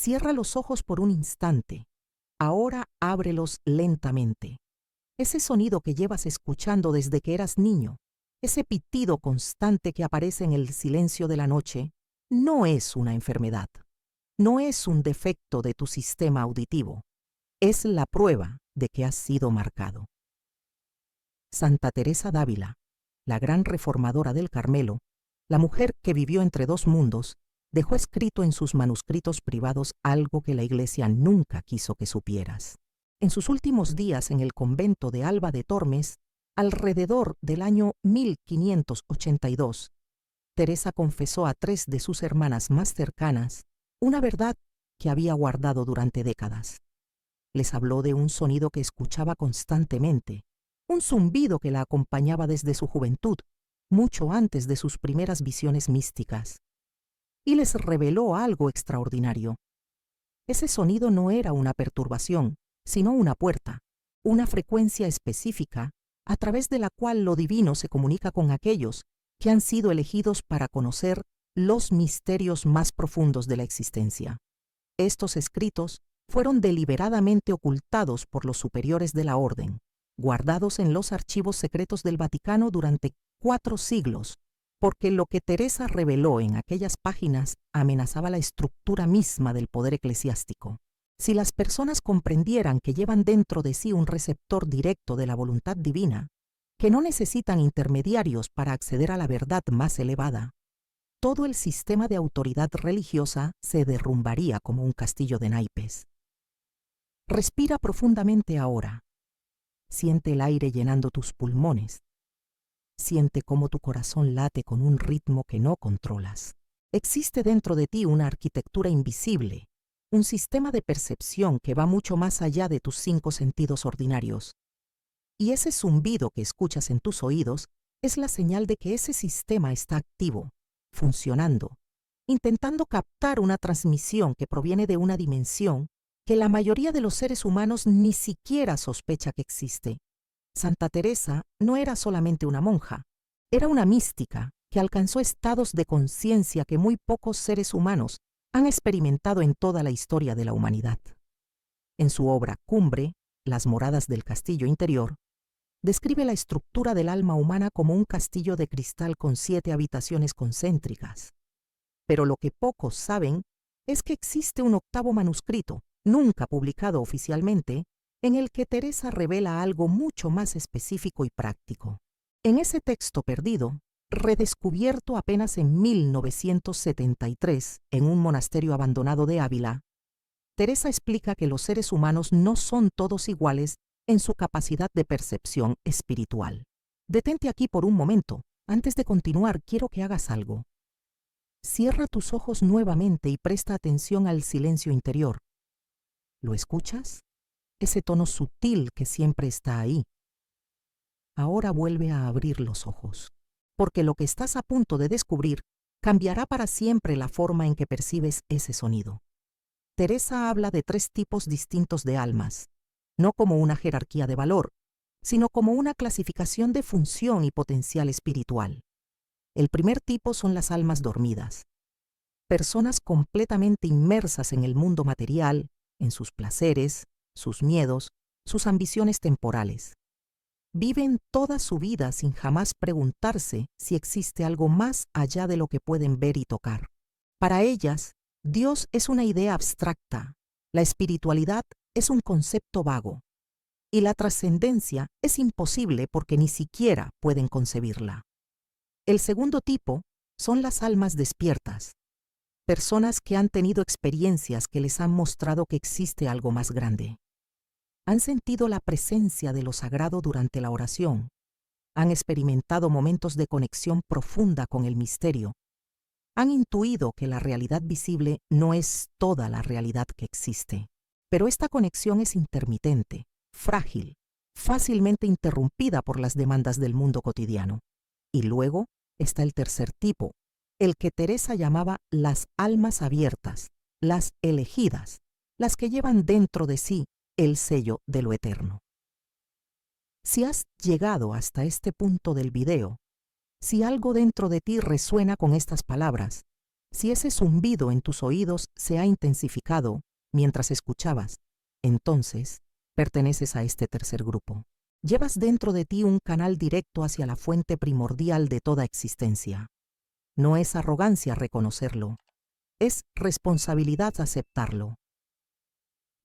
Cierra los ojos por un instante. Ahora ábrelos lentamente. Ese sonido que llevas escuchando desde que eras niño, ese pitido constante que aparece en el silencio de la noche, no es una enfermedad. No es un defecto de tu sistema auditivo. Es la prueba de que has sido marcado. Santa Teresa d'Ávila, la gran reformadora del Carmelo, la mujer que vivió entre dos mundos, dejó escrito en sus manuscritos privados algo que la Iglesia nunca quiso que supieras. En sus últimos días en el convento de Alba de Tormes, alrededor del año 1582, Teresa confesó a 3 de sus hermanas más cercanas una verdad que había guardado durante décadas. Les habló de un sonido que escuchaba constantemente, un zumbido que la acompañaba desde su juventud, mucho antes de sus primeras visiones místicas. Y les reveló algo extraordinario. Ese sonido no era una perturbación, sino una puerta, una frecuencia específica a través de la cual lo divino se comunica con aquellos que han sido elegidos para conocer los misterios más profundos de la existencia. Estos escritos fueron deliberadamente ocultados por los superiores de la orden, guardados en los archivos secretos del Vaticano durante 4 siglos, porque lo que Teresa reveló en aquellas páginas amenazaba la estructura misma del poder eclesiástico. Si las personas comprendieran que llevan dentro de sí un receptor directo de la voluntad divina, que no necesitan intermediarios para acceder a la verdad más elevada, todo el sistema de autoridad religiosa se derrumbaría como un castillo de naipes. Respira profundamente ahora. Siente el aire llenando tus pulmones. Siente cómo tu corazón late con un ritmo que no controlas. Existe dentro de ti una arquitectura invisible, un sistema de percepción que va mucho más allá de tus 5 sentidos ordinarios. Y ese zumbido que escuchas en tus oídos es la señal de que ese sistema está activo, funcionando, intentando captar una transmisión que proviene de una dimensión que la mayoría de los seres humanos ni siquiera sospecha que existe. Santa Teresa no era solamente una monja, era una mística que alcanzó estados de conciencia que muy pocos seres humanos han experimentado en toda la historia de la humanidad. En su obra Cumbre, Las moradas del castillo interior, describe la estructura del alma humana como un castillo de cristal con 7 habitaciones concéntricas. Pero lo que pocos saben es que existe un 8º manuscrito, nunca publicado oficialmente, en el que Teresa revela algo mucho más específico y práctico. En ese texto perdido, redescubierto apenas en 1973 en un monasterio abandonado de Ávila, Teresa explica que los seres humanos no son todos iguales en su capacidad de percepción espiritual. Detente aquí por un momento. Antes de continuar, quiero que hagas algo. Cierra tus ojos nuevamente y presta atención al silencio interior. ¿Lo escuchas? Ese tono sutil que siempre está ahí. Ahora vuelve a abrir los ojos, porque lo que estás a punto de descubrir cambiará para siempre la forma en que percibes ese sonido. Teresa habla de 3 tipos distintos de almas, no como una jerarquía de valor, sino como una clasificación de función y potencial espiritual. El primer tipo son las almas dormidas, personas completamente inmersas en el mundo material, en sus placeres, sus miedos, sus ambiciones temporales. Viven toda su vida sin jamás preguntarse si existe algo más allá de lo que pueden ver y tocar. Para ellas, Dios es una idea abstracta, la espiritualidad es un concepto vago, y la trascendencia es imposible porque ni siquiera pueden concebirla. El segundo tipo son las almas despiertas, personas que han tenido experiencias que les han mostrado que existe algo más grande. Han sentido la presencia de lo sagrado durante la oración, han experimentado momentos de conexión profunda con el misterio, han intuido que la realidad visible no es toda la realidad que existe, pero esta conexión es intermitente, frágil, fácilmente interrumpida por las demandas del mundo cotidiano. Y luego está el tercer tipo, el que Teresa llamaba las almas abiertas, las elegidas, las que llevan dentro de sí el sello de lo eterno. Si has llegado hasta este punto del video, si algo dentro de ti resuena con estas palabras, Si ese zumbido en tus oídos se ha intensificado mientras escuchabas, entonces perteneces a este tercer grupo. Llevas dentro de ti un canal directo hacia la fuente primordial de toda existencia. No es arrogancia reconocerlo, es responsabilidad aceptarlo.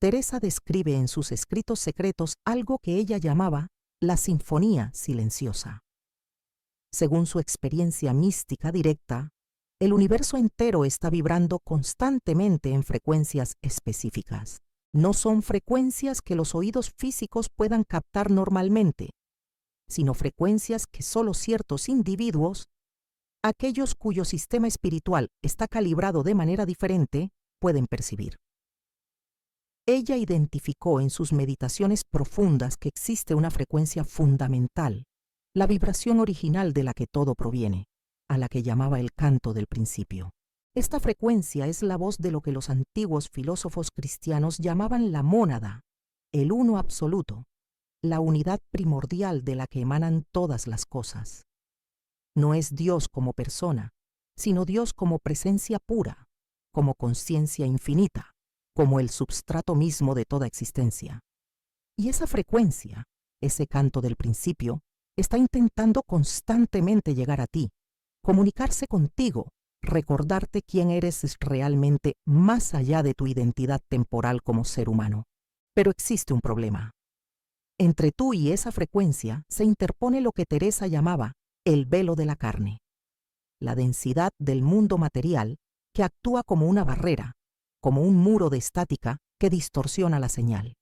Teresa describe en sus escritos secretos algo que ella llamaba la sinfonía silenciosa. Según su experiencia mística directa, el universo entero está vibrando constantemente en frecuencias específicas. No son frecuencias que los oídos físicos puedan captar normalmente, sino frecuencias que solo ciertos individuos, aquellos cuyo sistema espiritual está calibrado de manera diferente, pueden percibir. Ella identificó en sus meditaciones profundas que existe una frecuencia fundamental, la vibración original de la que todo proviene, a la que llamaba el canto del principio. Esta frecuencia es la voz de lo que los antiguos filósofos cristianos llamaban la mónada, el uno absoluto, la unidad primordial de la que emanan todas las cosas. No es Dios como persona, sino Dios como presencia pura, como conciencia infinita, como el substrato mismo de toda existencia. Y esa frecuencia, ese canto del principio, está intentando constantemente llegar a ti, comunicarse contigo, recordarte quién eres realmente más allá de tu identidad temporal como ser humano. Pero existe un problema. Entre tú y esa frecuencia se interpone lo que Teresa llamaba el velo de la carne, la densidad del mundo material que actúa como una barrera, como un muro de estática que distorsiona la señal.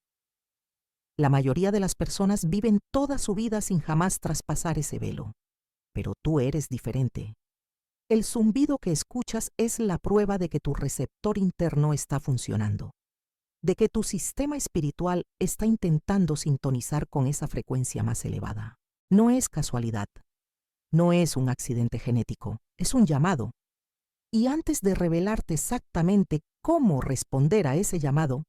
La mayoría de las personas viven toda su vida sin jamás traspasar ese velo, pero tú eres diferente. El zumbido que escuchas es la prueba de que tu receptor interno está funcionando, de que tu sistema espiritual está intentando sintonizar con esa frecuencia más elevada. No es casualidad, no es un accidente genético, es un llamado. Y antes de revelarte exactamente cómo responder a ese llamado,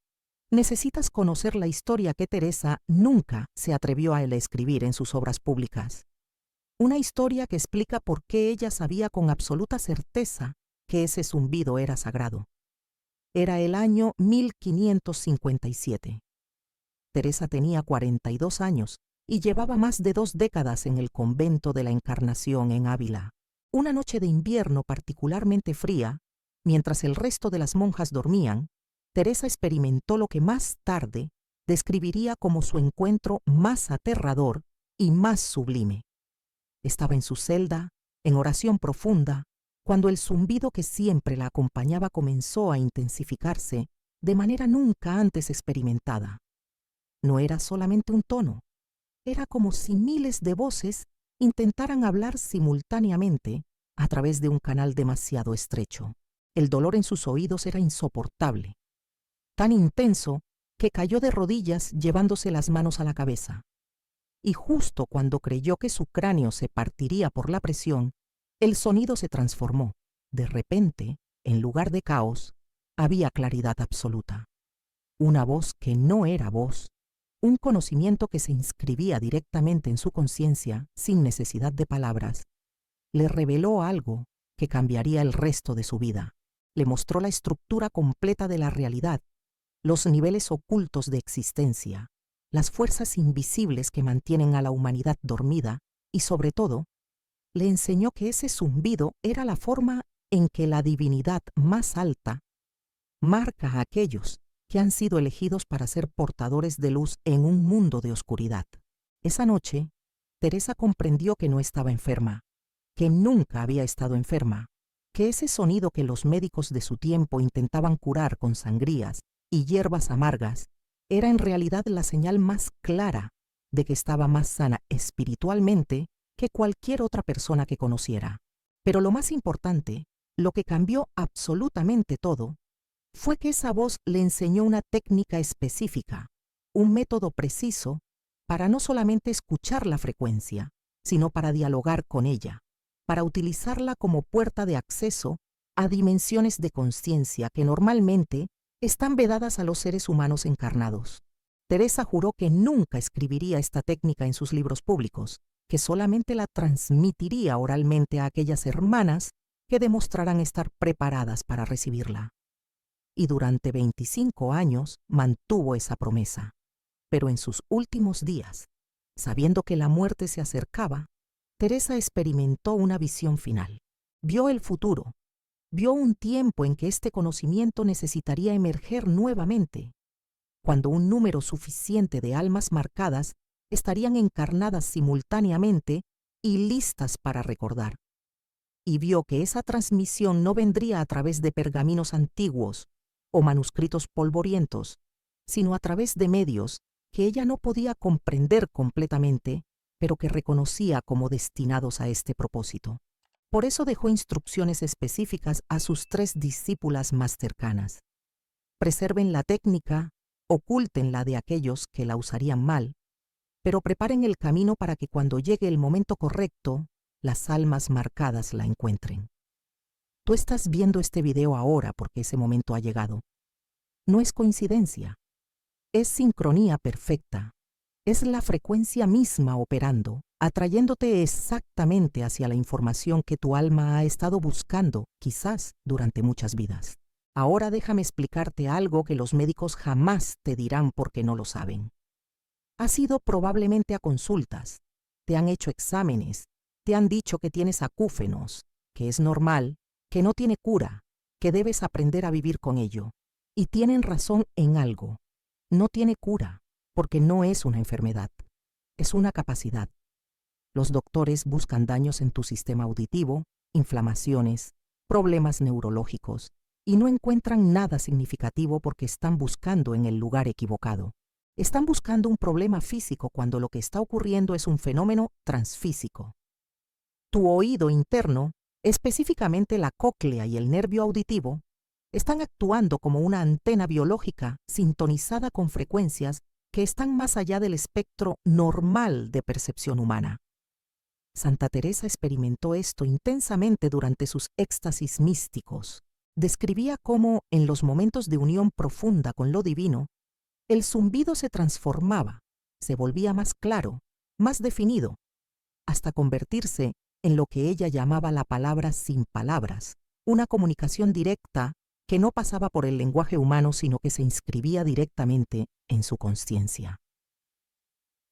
necesitas conocer la historia que Teresa nunca se atrevió a escribir en sus obras públicas. Una historia que explica por qué ella sabía con absoluta certeza que ese zumbido era sagrado. Era el año 1557. Teresa tenía 42 años y llevaba más de 2 décadas en el convento de la Encarnación en Ávila. Una noche de invierno particularmente fría, mientras el resto de las monjas dormían, Teresa experimentó lo que más tarde describiría como su encuentro más aterrador y más sublime. Estaba en su celda, en oración profunda, cuando el zumbido que siempre la acompañaba comenzó a intensificarse de manera nunca antes experimentada. No era solamente un tono, era como si miles de voces intentaran hablar simultáneamente a través de un canal demasiado estrecho. El dolor en sus oídos era insoportable, tan intenso que cayó de rodillas llevándose las manos a la cabeza. Y justo cuando creyó que su cráneo se partiría por la presión, el sonido se transformó. De repente, en lugar de caos, había claridad absoluta. Una voz que no era voz, un conocimiento que se inscribía directamente en su conciencia sin necesidad de palabras, le reveló algo que cambiaría el resto de su vida. Le mostró la estructura completa de la realidad, los niveles ocultos de existencia, las fuerzas invisibles que mantienen a la humanidad dormida y, sobre todo, le enseñó que ese zumbido era la forma en que la divinidad más alta marca a aquellos que han sido elegidos para ser portadores de luz en un mundo de oscuridad. Esa noche, Teresa comprendió que no estaba enferma, que nunca había estado enferma, que ese sonido que los médicos de su tiempo intentaban curar con sangrías y hierbas amargas era en realidad la señal más clara de que estaba más sana espiritualmente que cualquier otra persona que conociera. Pero lo más importante, lo que cambió absolutamente todo, fue que esa voz le enseñó una técnica específica, un método preciso para no solamente escuchar la frecuencia, sino para dialogar con ella, para utilizarla como puerta de acceso a dimensiones de conciencia que normalmente están vedadas a los seres humanos encarnados. Teresa juró que nunca escribiría esta técnica en sus libros públicos, que solamente la transmitiría oralmente a aquellas hermanas que demostrarán estar preparadas para recibirla. Y durante 25 años mantuvo esa promesa. Pero en sus últimos días, sabiendo que la muerte se acercaba, Teresa experimentó una visión final. Vio el futuro, vio un tiempo en que este conocimiento necesitaría emerger nuevamente, cuando un número suficiente de almas marcadas estarían encarnadas simultáneamente y listas para recordar. Y vio que esa transmisión no vendría a través de pergaminos antiguos o manuscritos polvorientos, sino a través de medios que ella no podía comprender completamente, pero que reconocía como destinados a este propósito. Por eso dejó instrucciones específicas a sus 3 discípulas más cercanas. Preserven la técnica, ocúltenla de aquellos que la usarían mal, pero preparen el camino para que cuando llegue el momento correcto, las almas marcadas la encuentren. Tú estás viendo este video ahora porque ese momento ha llegado. No es coincidencia, es sincronía perfecta. Es la frecuencia misma operando, atrayéndote exactamente hacia la información que tu alma ha estado buscando, quizás durante muchas vidas. Ahora déjame explicarte algo que los médicos jamás te dirán porque no lo saben. Has ido probablemente a consultas, te han hecho exámenes, te han dicho que tienes acúfenos, que es normal, que no tiene cura, que debes aprender a vivir con ello. Y tienen razón en algo. No tiene cura, porque no es una enfermedad, es una capacidad. Los doctores buscan daños en tu sistema auditivo, inflamaciones, problemas neurológicos, y no encuentran nada significativo porque están buscando en el lugar equivocado. Están buscando un problema físico cuando lo que está ocurriendo es un fenómeno transfísico. Tu oído interno, específicamente la cóclea y el nervio auditivo, están actuando como una antena biológica sintonizada con frecuencias que están más allá del espectro normal de percepción humana. Santa Teresa experimentó esto intensamente durante sus éxtasis místicos. Describía cómo, en los momentos de unión profunda con lo divino, el zumbido se transformaba, se volvía más claro, más definido, hasta convertirse en lo que ella llamaba la palabra sin palabras, una comunicación directa que no pasaba por el lenguaje humano, sino que se inscribía directamente en su conciencia.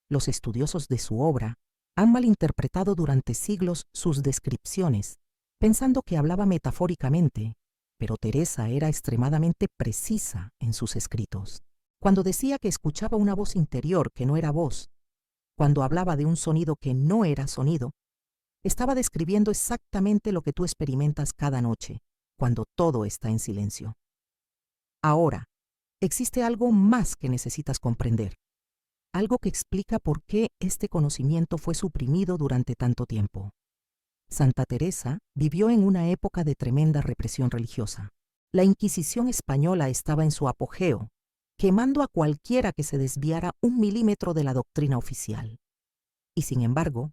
Los estudiosos de su obra han malinterpretado durante siglos sus descripciones, pensando que hablaba metafóricamente, pero Teresa era extremadamente precisa en sus escritos. Cuando decía que escuchaba una voz interior que no era voz, cuando hablaba de un sonido que no era sonido, estaba describiendo exactamente lo que tú experimentas cada noche, cuando todo está en silencio. Ahora, existe algo más que necesitas comprender, algo que explica por qué este conocimiento fue suprimido durante tanto tiempo. Santa Teresa vivió en una época de tremenda represión religiosa. La Inquisición española estaba en su apogeo, quemando a cualquiera que se desviara 1 milímetro de la doctrina oficial. Y sin embargo,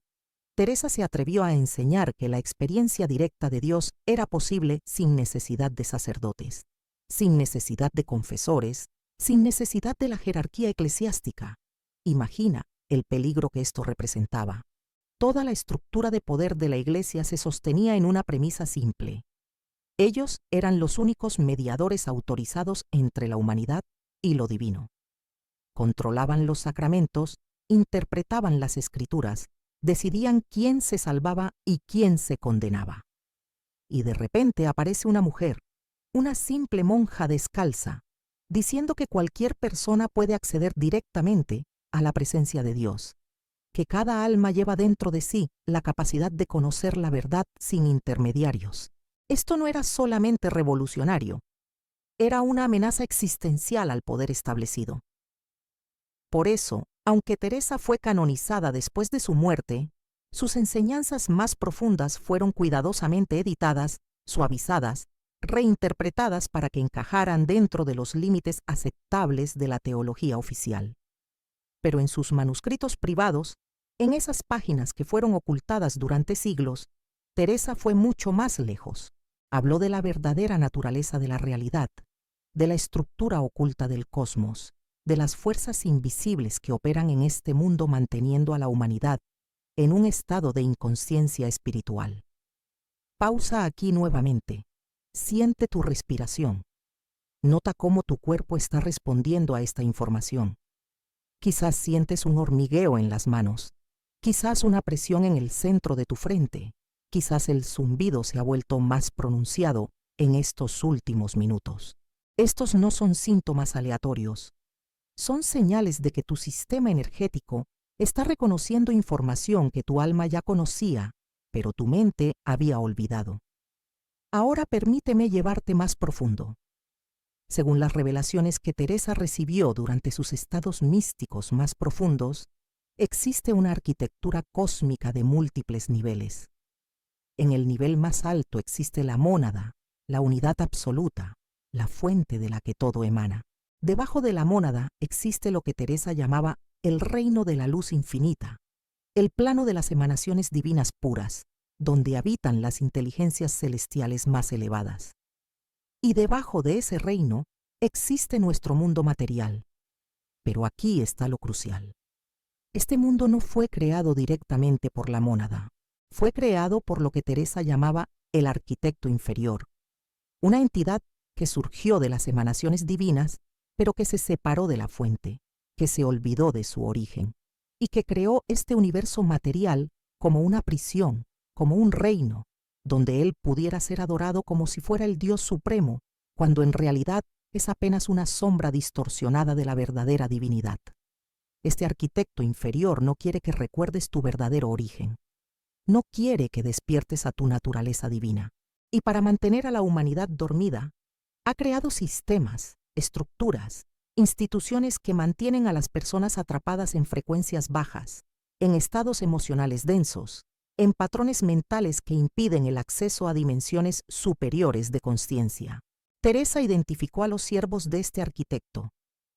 Teresa se atrevió a enseñar que la experiencia directa de Dios era posible sin necesidad de sacerdotes, sin necesidad de confesores, sin necesidad de la jerarquía eclesiástica. Imagina el peligro que esto representaba. Toda la estructura de poder de la Iglesia se sostenía en una premisa simple. Ellos eran los únicos mediadores autorizados entre la humanidad y lo divino. Controlaban los sacramentos, interpretaban las Escrituras, decidían quién se salvaba y quién se condenaba. Y de repente aparece una mujer, una simple monja descalza, diciendo que cualquier persona puede acceder directamente a la presencia de Dios, que cada alma lleva dentro de sí la capacidad de conocer la verdad sin intermediarios. Esto no era solamente revolucionario, era una amenaza existencial al poder establecido. Por eso, aunque Teresa fue canonizada después de su muerte, sus enseñanzas más profundas fueron cuidadosamente editadas, suavizadas, reinterpretadas para que encajaran dentro de los límites aceptables de la teología oficial. Pero en sus manuscritos privados, en esas páginas que fueron ocultadas durante siglos, Teresa fue mucho más lejos. Habló de la verdadera naturaleza de la realidad, de la estructura oculta del cosmos, de las fuerzas invisibles que operan en este mundo manteniendo a la humanidad en un estado de inconsciencia espiritual. Pausa aquí nuevamente. Siente tu respiración. Nota cómo tu cuerpo está respondiendo a esta información. Quizás sientes un hormigueo en las manos, quizás una presión en el centro de tu frente, quizás el zumbido se ha vuelto más pronunciado en estos últimos minutos. Estos no son síntomas aleatorios, son señales de que tu sistema energético está reconociendo información que tu alma ya conocía, pero tu mente había olvidado. Ahora permíteme llevarte más profundo. Según las revelaciones que Teresa recibió durante sus estados místicos más profundos, existe una arquitectura cósmica de múltiples niveles. En el nivel más alto existe la mónada, la unidad absoluta, la fuente de la que todo emana. Debajo de la mónada existe lo que Teresa llamaba el reino de la luz infinita, el plano de las emanaciones divinas puras, donde habitan las inteligencias celestiales más elevadas. Y debajo de ese reino existe nuestro mundo material. Pero aquí está lo crucial. Este mundo no fue creado directamente por la mónada. Fue creado por lo que Teresa llamaba el arquitecto inferior, una entidad que surgió de las emanaciones divinas, pero que se separó de la fuente, que se olvidó de su origen, y que creó este universo material como una prisión, como un reino, donde él pudiera ser adorado como si fuera el Dios supremo, cuando en realidad es apenas una sombra distorsionada de la verdadera divinidad. Este arquitecto inferior no quiere que recuerdes tu verdadero origen. No quiere que despiertes a tu naturaleza divina. Y para mantener a la humanidad dormida, ha creado sistemas, estructuras, instituciones que mantienen a las personas atrapadas en frecuencias bajas, en estados emocionales densos, en patrones mentales que impiden el acceso a dimensiones superiores de consciencia. Teresa identificó a los siervos de este arquitecto,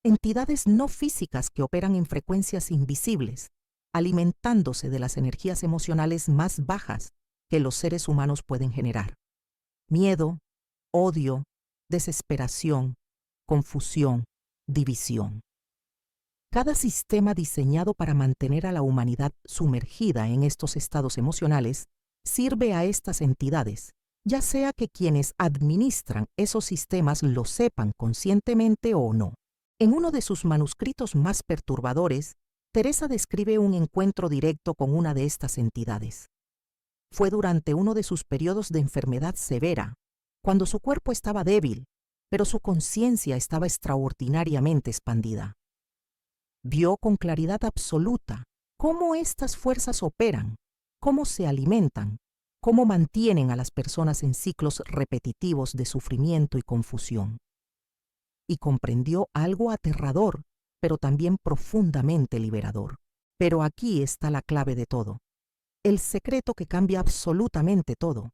entidades no físicas que operan en frecuencias invisibles, alimentándose de las energías emocionales más bajas que los seres humanos pueden generar. Miedo, odio, desesperación, confusión, división. Cada sistema diseñado para mantener a la humanidad sumergida en estos estados emocionales sirve a estas entidades, ya sea que quienes administran esos sistemas lo sepan conscientemente o no. En uno de sus manuscritos más perturbadores, Teresa describe un encuentro directo con una de estas entidades. Fue durante uno de sus periodos de enfermedad severa, cuando su cuerpo estaba débil, pero su conciencia estaba extraordinariamente expandida. Vio con claridad absoluta cómo estas fuerzas operan, cómo se alimentan, cómo mantienen a las personas en ciclos repetitivos de sufrimiento y confusión. Y comprendió algo aterrador, pero también profundamente liberador. Pero aquí está la clave de todo, el secreto que cambia absolutamente todo.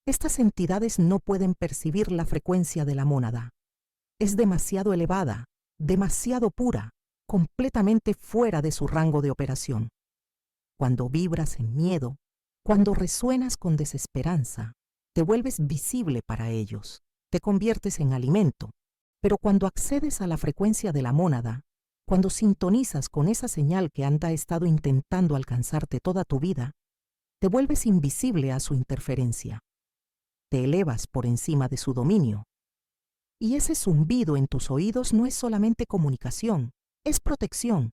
Estas entidades no pueden percibir la frecuencia de la mónada. Es demasiado elevada, demasiado pura, completamente fuera de su rango de operación. Cuando vibras en miedo, cuando resuenas con desesperanza, te vuelves visible para ellos, te conviertes en alimento. Pero cuando accedes a la frecuencia de la mónada, cuando sintonizas con esa señal que ha estado intentando alcanzarte toda tu vida, te vuelves invisible a su interferencia. Te elevas por encima de su dominio. Y ese zumbido en tus oídos no es solamente comunicación, es protección.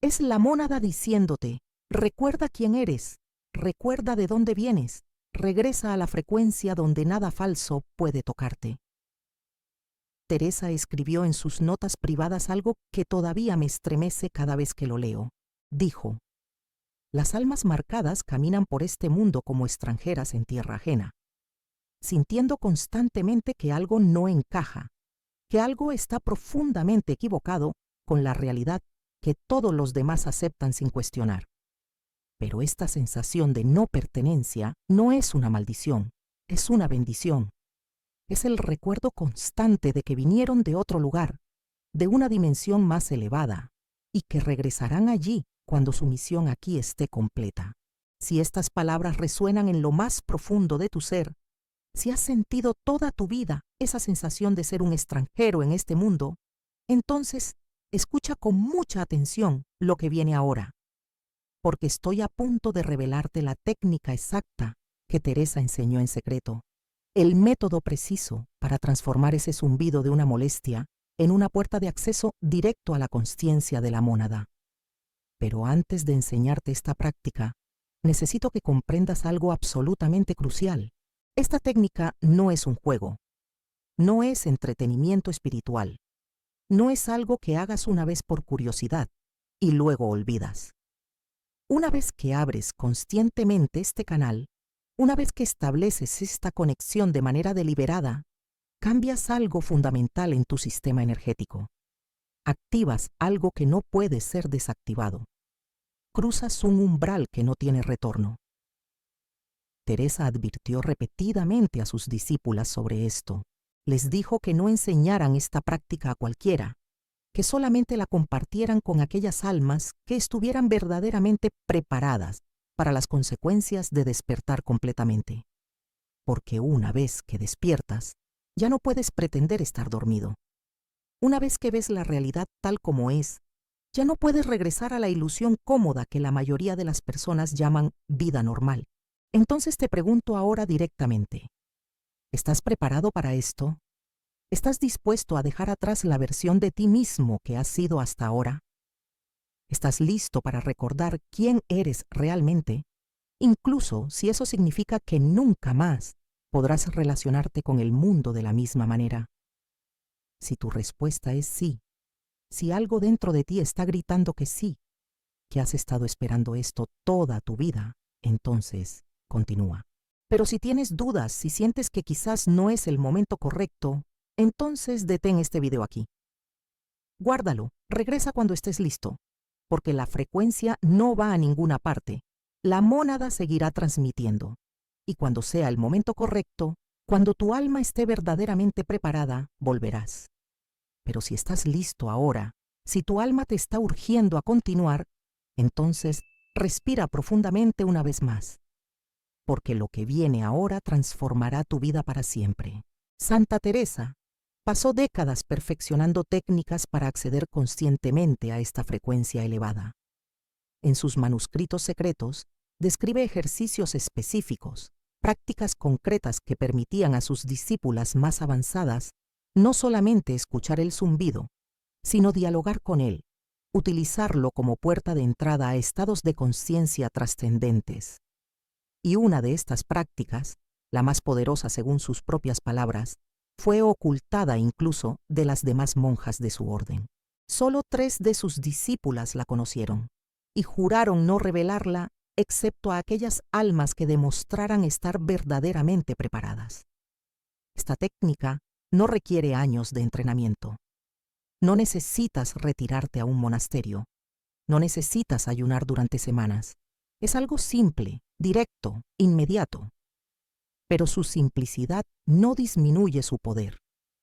Es la mónada diciéndote, recuerda quién eres, recuerda de dónde vienes, regresa a la frecuencia donde nada falso puede tocarte. Teresa escribió en sus notas privadas algo que todavía me estremece cada vez que lo leo. Dijo, las almas marcadas caminan por este mundo como extranjeras en tierra ajena, sintiendo constantemente que algo no encaja, que algo está profundamente equivocado con la realidad que todos los demás aceptan sin cuestionar. Pero esta sensación de no pertenencia no es una maldición, es una bendición. Es el recuerdo constante de que vinieron de otro lugar, de una dimensión más elevada, y que regresarán allí cuando su misión aquí esté completa. Si estas palabras resuenan en lo más profundo de tu ser, si has sentido toda tu vida esa sensación de ser un extranjero en este mundo, entonces escucha con mucha atención lo que viene ahora, porque estoy a punto de revelarte la técnica exacta que Teresa enseñó en secreto, el método preciso para transformar ese zumbido de una molestia en una puerta de acceso directo a la consciencia de la mónada. Pero antes de enseñarte esta práctica, necesito que comprendas algo absolutamente crucial. Esta técnica no es un juego, no es entretenimiento espiritual, no es algo que hagas una vez por curiosidad y luego olvidas. Una vez que abres conscientemente este canal, una vez que estableces esta conexión de manera deliberada, cambias algo fundamental en tu sistema energético. Activas algo que no puede ser desactivado. Cruzas un umbral que no tiene retorno. Teresa advirtió repetidamente a sus discípulas sobre esto. Les dijo que no enseñaran esta práctica a cualquiera, que solamente la compartieran con aquellas almas que estuvieran verdaderamente preparadas para las consecuencias de despertar completamente. Porque una vez que despiertas, ya no puedes pretender estar dormido. Una vez que ves la realidad tal como es, ya no puedes regresar a la ilusión cómoda que la mayoría de las personas llaman vida normal. Entonces te pregunto ahora directamente, ¿estás preparado para esto? ¿Estás dispuesto a dejar atrás la versión de ti mismo que has sido hasta ahora? ¿Estás listo para recordar quién eres realmente, incluso si eso significa que nunca más podrás relacionarte con el mundo de la misma manera? Si tu respuesta es sí, si algo dentro de ti está gritando que sí, que has estado esperando esto toda tu vida, entonces continúa. Pero si tienes dudas, si sientes que quizás no es el momento correcto, entonces detén este video aquí. Guárdalo, regresa cuando estés listo, porque la frecuencia no va a ninguna parte. La mónada seguirá transmitiendo. Y cuando sea el momento correcto, cuando tu alma esté verdaderamente preparada, volverás. Pero si estás listo ahora, si tu alma te está urgiendo a continuar, entonces respira profundamente una vez más, porque lo que viene ahora transformará tu vida para siempre. Santa Teresa pasó décadas perfeccionando técnicas para acceder conscientemente a esta frecuencia elevada. En sus manuscritos secretos, describe ejercicios específicos, prácticas concretas que permitían a sus discípulas más avanzadas no solamente escuchar el zumbido, sino dialogar con él, utilizarlo como puerta de entrada a estados de conciencia trascendentes. Y una de estas prácticas, la más poderosa según sus propias palabras, fue ocultada incluso de las demás monjas de su orden. Solo 3 de sus discípulas la conocieron, y juraron no revelarla excepto a aquellas almas que demostraran estar verdaderamente preparadas. Esta técnica no requiere años de entrenamiento. No necesitas retirarte a un monasterio. No necesitas ayunar durante semanas. Es algo simple, directo, inmediato. Pero su simplicidad no disminuye su poder.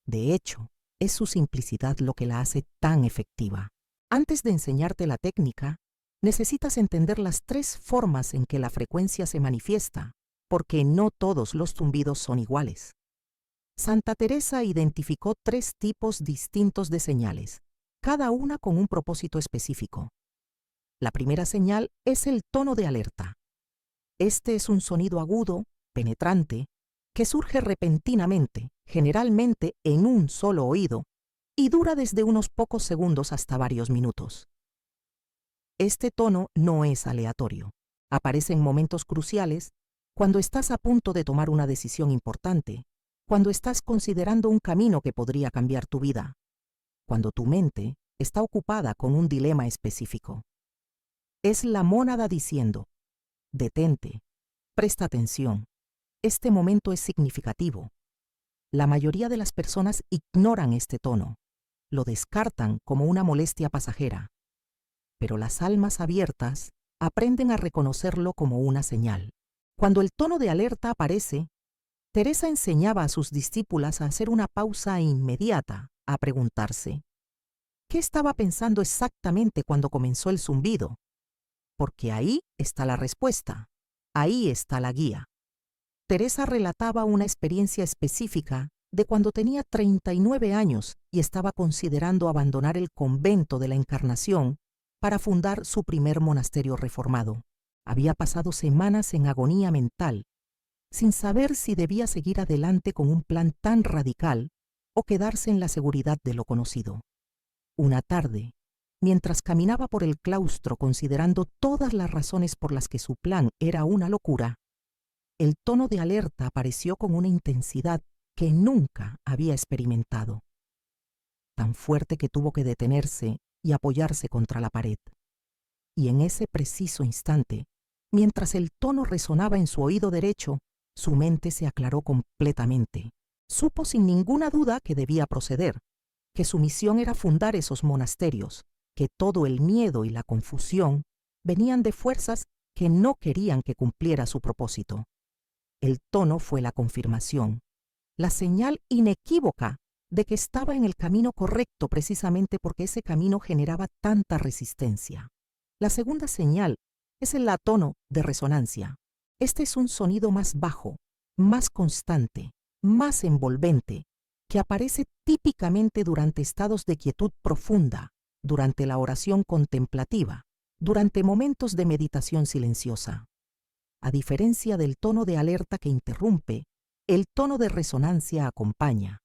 De hecho, es su simplicidad lo que la hace tan efectiva. Antes de enseñarte la técnica, necesitas entender las 3 formas en que la frecuencia se manifiesta, porque no todos los zumbidos son iguales. Santa Teresa identificó 3 tipos distintos de señales, cada una con un propósito específico. La primera señal es el tono de alerta. Este es un sonido agudo, penetrante, que surge repentinamente, generalmente en un solo oído, y dura desde unos pocos segundos hasta varios minutos. Este tono no es aleatorio. Aparece en momentos cruciales, cuando estás a punto de tomar una decisión importante, cuando estás considerando un camino que podría cambiar tu vida, cuando tu mente está ocupada con un dilema específico. Es la mónada diciendo, detente, presta atención, este momento es significativo. La mayoría de las personas ignoran este tono, lo descartan como una molestia pasajera, pero las almas abiertas aprenden a reconocerlo como una señal. Cuando el tono de alerta aparece, Teresa enseñaba a sus discípulas a hacer una pausa inmediata, a preguntarse, ¿qué estaba pensando exactamente cuando comenzó el zumbido? Porque ahí está la respuesta, ahí está la guía. Teresa relataba una experiencia específica de cuando tenía 39 años y estaba considerando abandonar el convento de la Encarnación para fundar su primer monasterio reformado. Había pasado semanas en agonía mental, sin saber si debía seguir adelante con un plan tan radical o quedarse en la seguridad de lo conocido. Una tarde, mientras caminaba por el claustro considerando todas las razones por las que su plan era una locura, el tono de alerta apareció con una intensidad que nunca había experimentado, tan fuerte que tuvo que detenerse y apoyarse contra la pared. Y en ese preciso instante, mientras el tono resonaba en su oído derecho, su mente se aclaró completamente. Supo sin ninguna duda que debía proceder, que su misión era fundar esos monasterios, que todo el miedo y la confusión venían de fuerzas que no querían que cumpliera su propósito. El tono fue la confirmación, la señal inequívoca de que estaba en el camino correcto precisamente porque ese camino generaba tanta resistencia. La segunda señal es el tono de resonancia. Este es un sonido más bajo, más constante, más envolvente, que aparece típicamente durante estados de quietud profunda, durante la oración contemplativa, durante momentos de meditación silenciosa. A diferencia del tono de alerta que interrumpe, el tono de resonancia acompaña.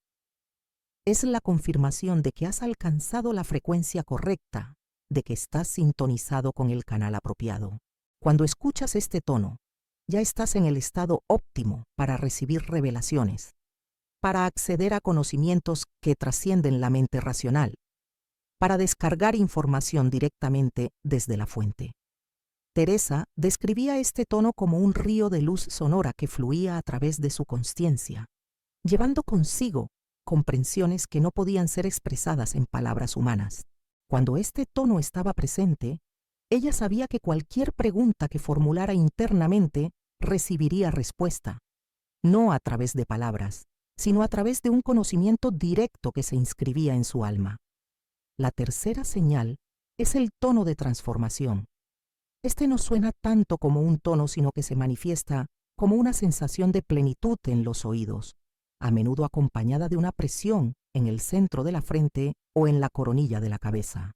Es la confirmación de que has alcanzado la frecuencia correcta, de que estás sintonizado con el canal apropiado. Cuando escuchas este tono, ya estás en el estado óptimo para recibir revelaciones, para acceder a conocimientos que trascienden la mente racional, para descargar información directamente desde la fuente. Teresa describía este tono como un río de luz sonora que fluía a través de su consciencia, llevando consigo comprensiones que no podían ser expresadas en palabras humanas. Cuando este tono estaba presente, ella sabía que cualquier pregunta que formulara internamente recibiría respuesta, no a través de palabras, sino a través de un conocimiento directo que se inscribía en su alma. La tercera señal es el tono de transformación. Este no suena tanto como un tono, sino que se manifiesta como una sensación de plenitud en los oídos, a menudo acompañada de una presión en el centro de la frente o en la coronilla de la cabeza.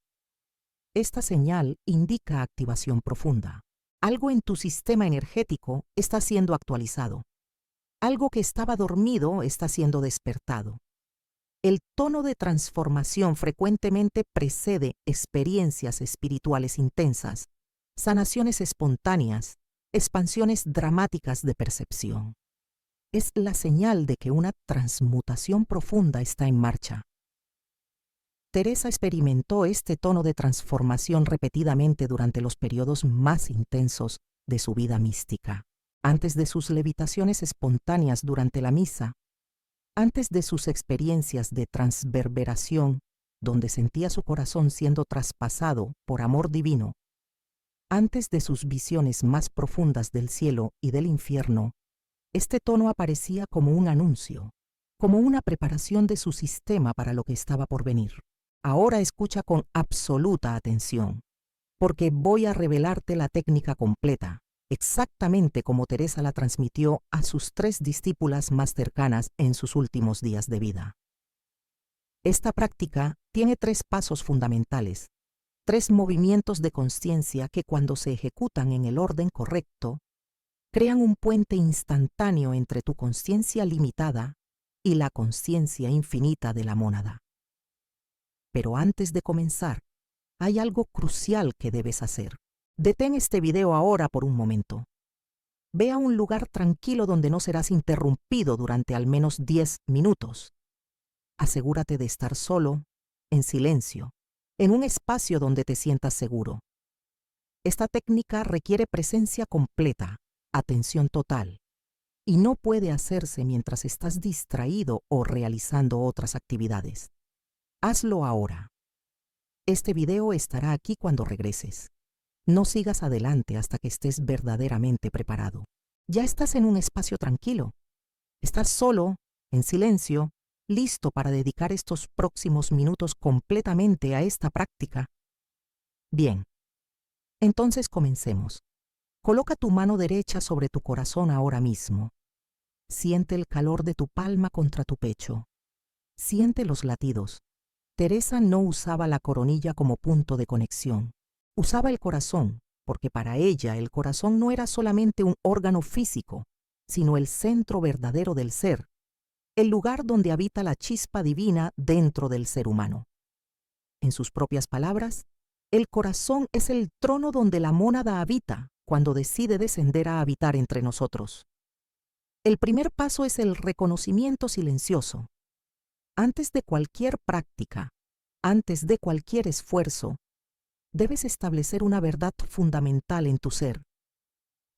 Esta señal indica activación profunda. Algo en tu sistema energético está siendo actualizado. Algo que estaba dormido está siendo despertado. El tono de transformación frecuentemente precede experiencias espirituales intensas, sanaciones espontáneas, expansiones dramáticas de percepción. Es la señal de que una transmutación profunda está en marcha. Teresa experimentó este tono de transformación repetidamente durante los periodos más intensos de su vida mística, antes de sus levitaciones espontáneas durante la misa, antes de sus experiencias de transverberación, donde sentía su corazón siendo traspasado por amor divino, antes de sus visiones más profundas del cielo y del infierno, este tono aparecía como un anuncio, como una preparación de su sistema para lo que estaba por venir. Ahora escucha con absoluta atención, porque voy a revelarte la técnica completa, exactamente como Teresa la transmitió a sus 3 discípulas más cercanas en sus últimos días de vida. Esta práctica tiene 3 pasos fundamentales, 3 movimientos de conciencia que cuando se ejecutan en el orden correcto, crean un puente instantáneo entre tu conciencia limitada y la conciencia infinita de la mónada. Pero antes de comenzar, hay algo crucial que debes hacer. Detén este video ahora por un momento. Ve a un lugar tranquilo donde no serás interrumpido durante al menos 10 minutos. Asegúrate de estar solo, en silencio, en un espacio donde te sientas seguro. Esta técnica requiere presencia completa, atención total, y no puede hacerse mientras estás distraído o realizando otras actividades. Hazlo ahora. Este video estará aquí cuando regreses. No sigas adelante hasta que estés verdaderamente preparado. Ya estás en un espacio tranquilo. Estás solo, en silencio, listo para dedicar estos próximos minutos completamente a esta práctica. Bien, entonces comencemos. Coloca tu mano derecha sobre tu corazón ahora mismo. Siente el calor de tu palma contra tu pecho. Siente los latidos. Teresa no usaba la coronilla como punto de conexión. Usaba el corazón, porque para ella el corazón no era solamente un órgano físico, sino el centro verdadero del ser, el lugar donde habita la chispa divina dentro del ser humano. En sus propias palabras, el corazón es el trono donde la mónada habita cuando decide descender a habitar entre nosotros. El primer paso es el reconocimiento silencioso. Antes de cualquier práctica, antes de cualquier esfuerzo, debes establecer una verdad fundamental en tu ser,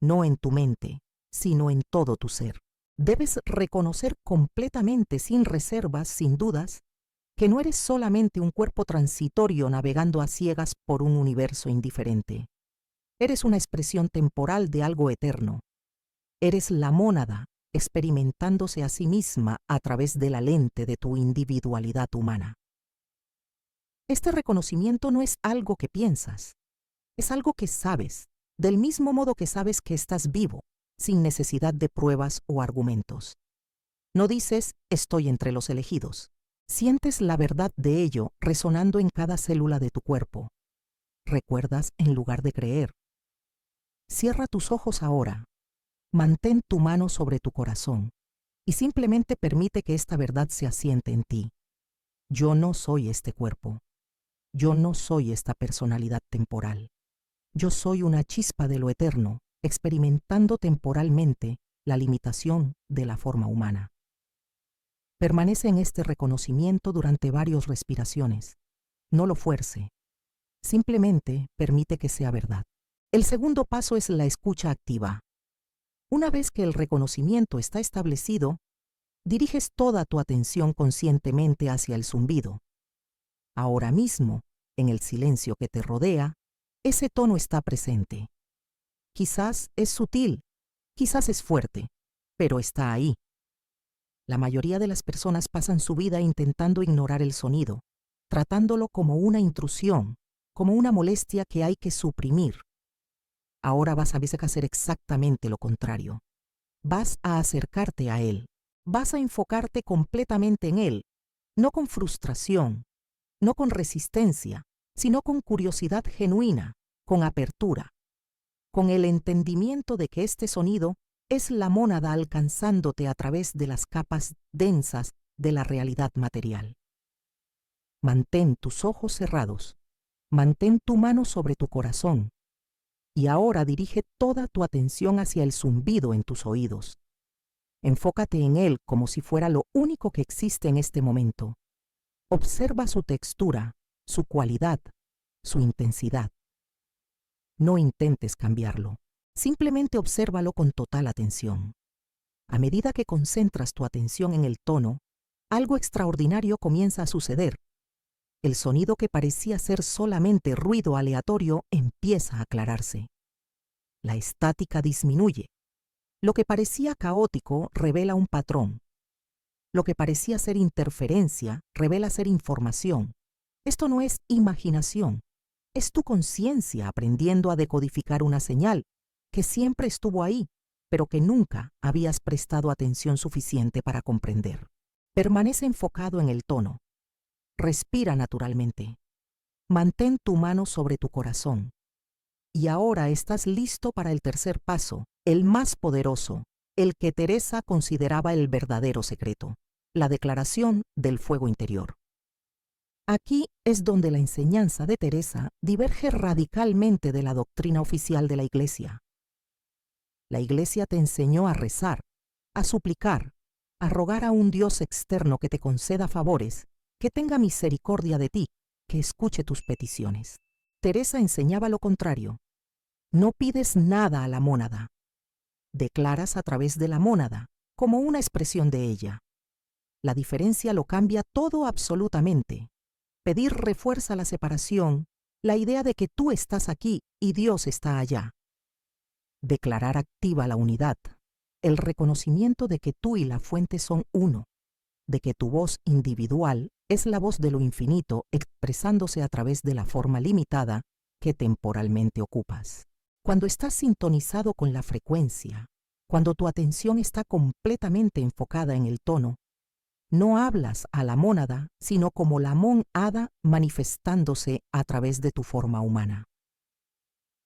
no en tu mente, sino en todo tu ser. Debes reconocer completamente, sin reservas, sin dudas, que no eres solamente un cuerpo transitorio navegando a ciegas por un universo indiferente. Eres una expresión temporal de algo eterno. Eres la mónada experimentándose a sí misma a través de la lente de tu individualidad humana. Este reconocimiento no es algo que piensas, es algo que sabes, del mismo modo que sabes que estás vivo, sin necesidad de pruebas o argumentos. No dices, estoy entre los elegidos. Sientes la verdad de ello resonando en cada célula de tu cuerpo. Recuerdas en lugar de creer. Cierra tus ojos ahora. Mantén tu mano sobre tu corazón y simplemente permite que esta verdad se asiente en ti. Yo no soy este cuerpo. Yo no soy esta personalidad temporal. Yo soy una chispa de lo eterno, experimentando temporalmente la limitación de la forma humana. Permanece en este reconocimiento durante varias respiraciones. No lo fuerce. Simplemente permite que sea verdad. El segundo paso es la escucha activa. Una vez que el reconocimiento está establecido, diriges toda tu atención conscientemente hacia el zumbido. Ahora mismo, en el silencio que te rodea, ese tono está presente. Quizás es sutil, quizás es fuerte, pero está ahí. La mayoría de las personas pasan su vida intentando ignorar el sonido, tratándolo como una intrusión, como una molestia que hay que suprimir. Ahora vas a hacer exactamente lo contrario. Vas a acercarte a él. Vas a enfocarte completamente en él, no con frustración, no con resistencia, sino con curiosidad genuina, con apertura, con el entendimiento de que este sonido es la mónada alcanzándote a través de las capas densas de la realidad material. Mantén tus ojos cerrados, mantén tu mano sobre tu corazón y ahora dirige toda tu atención hacia el zumbido en tus oídos. Enfócate en él como si fuera lo único que existe en este momento. Observa su textura, su cualidad, su intensidad. No intentes cambiarlo. Simplemente obsérvalo con total atención. A medida que concentras tu atención en el tono, algo extraordinario comienza a suceder. El sonido que parecía ser solamente ruido aleatorio empieza a aclararse. La estática disminuye. Lo que parecía caótico revela un patrón. Lo que parecía ser interferencia revela ser información. Esto no es imaginación. Es tu conciencia aprendiendo a decodificar una señal que siempre estuvo ahí, pero que nunca habías prestado atención suficiente para comprender. Permanece enfocado en el tono. Respira naturalmente. Mantén tu mano sobre tu corazón. Y ahora estás listo para el tercer paso, el más poderoso, el que Teresa consideraba el verdadero secreto, la declaración del fuego interior. Aquí es donde la enseñanza de Teresa diverge radicalmente de la doctrina oficial de la Iglesia. La Iglesia te enseñó a rezar, a suplicar, a rogar a un Dios externo que te conceda favores, que tenga misericordia de ti, que escuche tus peticiones. Teresa enseñaba lo contrario. No pides nada a la mónada. Declaras a través de la mónada, como una expresión de ella. La diferencia lo cambia todo absolutamente. Pedir refuerza la separación, la idea de que tú estás aquí y Dios está allá. Declarar activa la unidad, el reconocimiento de que tú y la fuente son uno, de que tu voz individual es la voz de lo infinito expresándose a través de la forma limitada que temporalmente ocupas. Cuando estás sintonizado con la frecuencia, cuando tu atención está completamente enfocada en el tono, no hablas a la mónada, sino como la mon-hada manifestándose a través de tu forma humana.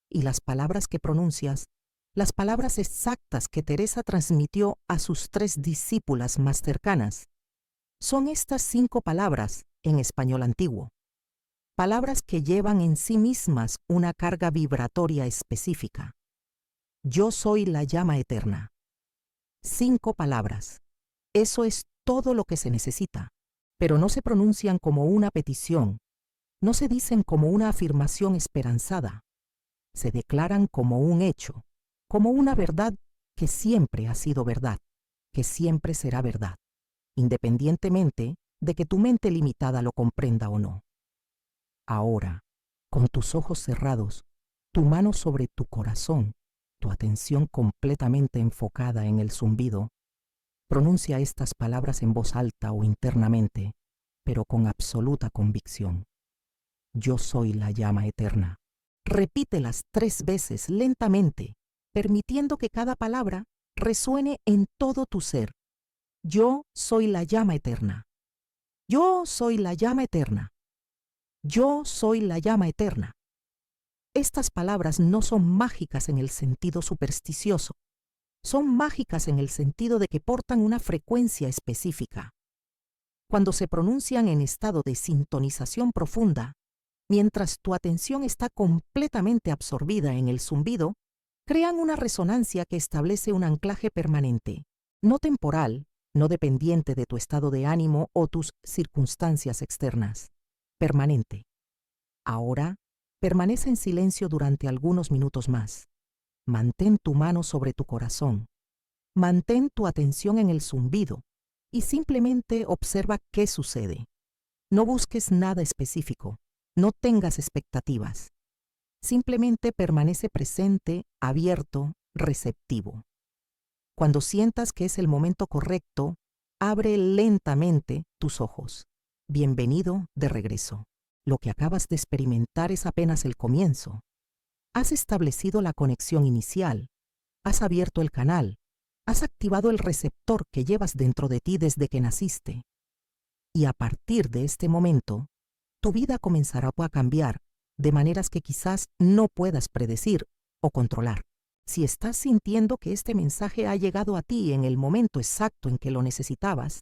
Y las palabras que pronuncias las palabras exactas que Teresa transmitió a sus 3 discípulas más cercanas. Son estas 5 palabras en español antiguo. Palabras que llevan en sí mismas una carga vibratoria específica. Yo soy la llama eterna. 5 palabras. Eso es todo lo que se necesita, pero no se pronuncian como una petición, no se dicen como una afirmación esperanzada, se declaran como un hecho, como una verdad que siempre ha sido verdad, que siempre será verdad, independientemente de que tu mente limitada lo comprenda o no. Ahora, con tus ojos cerrados, tu mano sobre tu corazón, tu atención completamente enfocada en el zumbido, pronuncia estas palabras en voz alta o internamente, pero con absoluta convicción. Yo soy la llama eterna. Repítelas 3 veces lentamente, permitiendo que cada palabra resuene en todo tu ser. Yo soy la llama eterna. Yo soy la llama eterna. Yo soy la llama eterna. Estas palabras no son mágicas en el sentido supersticioso. Son mágicas en el sentido de que portan una frecuencia específica. Cuando se pronuncian en estado de sintonización profunda, mientras tu atención está completamente absorbida en el zumbido, crean una resonancia que establece un anclaje permanente, no temporal, no dependiente de tu estado de ánimo o tus circunstancias externas. Permanente. Ahora, permanece en silencio durante algunos minutos más. Mantén tu mano sobre tu corazón. Mantén tu atención en el zumbido y simplemente observa qué sucede. No busques nada específico. No tengas expectativas. Simplemente permanece presente, abierto, receptivo. Cuando sientas que es el momento correcto, abre lentamente tus ojos. Bienvenido de regreso. Lo que acabas de experimentar es apenas el comienzo. Has establecido la conexión inicial. Has abierto el canal. Has activado el receptor que llevas dentro de ti desde que naciste. Y a partir de este momento, tu vida comenzará a cambiar de maneras que quizás no puedas predecir o controlar. Si estás sintiendo que este mensaje ha llegado a ti en el momento exacto en que lo necesitabas,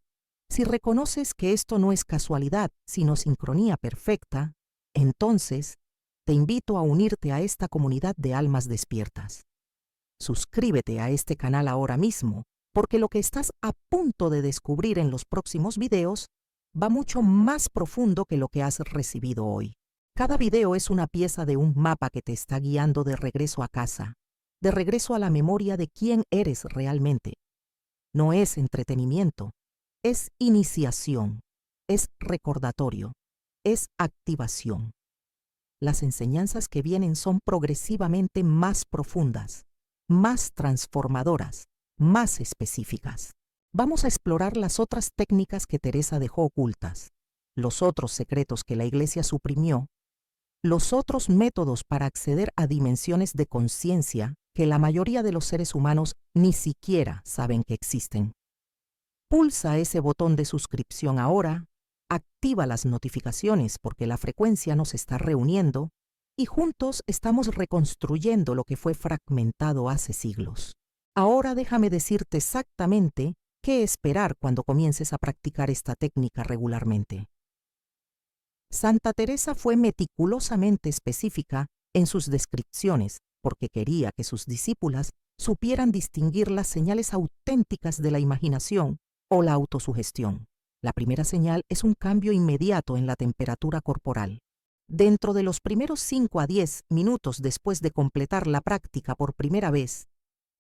si reconoces que esto no es casualidad, sino sincronía perfecta, entonces te invito a unirte a esta comunidad de almas despiertas. Suscríbete a este canal ahora mismo, porque lo que estás a punto de descubrir en los próximos videos va mucho más profundo que lo que has recibido hoy. Cada video es una pieza de un mapa que te está guiando de regreso a casa, de regreso a la memoria de quién eres realmente. No es entretenimiento, es iniciación, es recordatorio, es activación. Las enseñanzas que vienen son progresivamente más profundas, más transformadoras, más específicas. Vamos a explorar las otras técnicas que Teresa dejó ocultas, los otros secretos que la Iglesia suprimió, los otros métodos para acceder a dimensiones de conciencia que la mayoría de los seres humanos ni siquiera saben que existen. Pulsa ese botón de suscripción ahora, activa las notificaciones porque la frecuencia nos está reuniendo y juntos estamos reconstruyendo lo que fue fragmentado hace siglos. Ahora déjame decirte exactamente qué esperar cuando comiences a practicar esta técnica regularmente. Santa Teresa fue meticulosamente específica en sus descripciones porque quería que sus discípulas supieran distinguir las señales auténticas de la imaginación o la autosugestión. La primera señal es un cambio inmediato en la temperatura corporal. Dentro de los primeros 5 a 10 minutos después de completar la práctica por primera vez,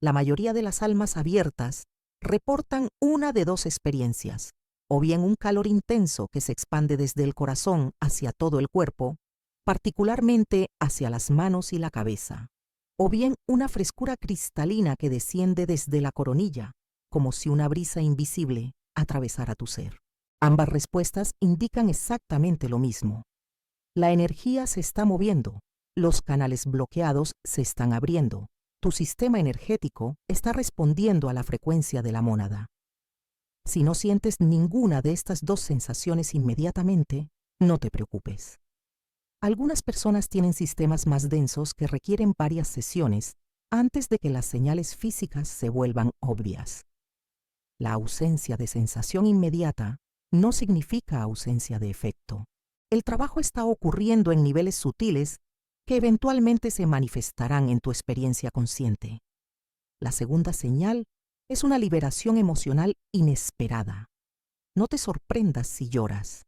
la mayoría de las almas abiertas reportan una de 2 experiencias, o bien un calor intenso que se expande desde el corazón hacia todo el cuerpo, particularmente hacia las manos y la cabeza, o bien una frescura cristalina que desciende desde la coronilla, como si una brisa invisible atravesara tu ser. Ambas respuestas indican exactamente lo mismo. La energía se está moviendo, los canales bloqueados se están abriendo. Tu sistema energético está respondiendo a la frecuencia de la mónada. Si no sientes ninguna de estas 2 sensaciones inmediatamente, no te preocupes. Algunas personas tienen sistemas más densos que requieren varias sesiones antes de que las señales físicas se vuelvan obvias. La ausencia de sensación inmediata no significa ausencia de efecto. El trabajo está ocurriendo en niveles sutiles que eventualmente se manifestarán en tu experiencia consciente. La segunda señal es una liberación emocional inesperada. No te sorprendas si lloras.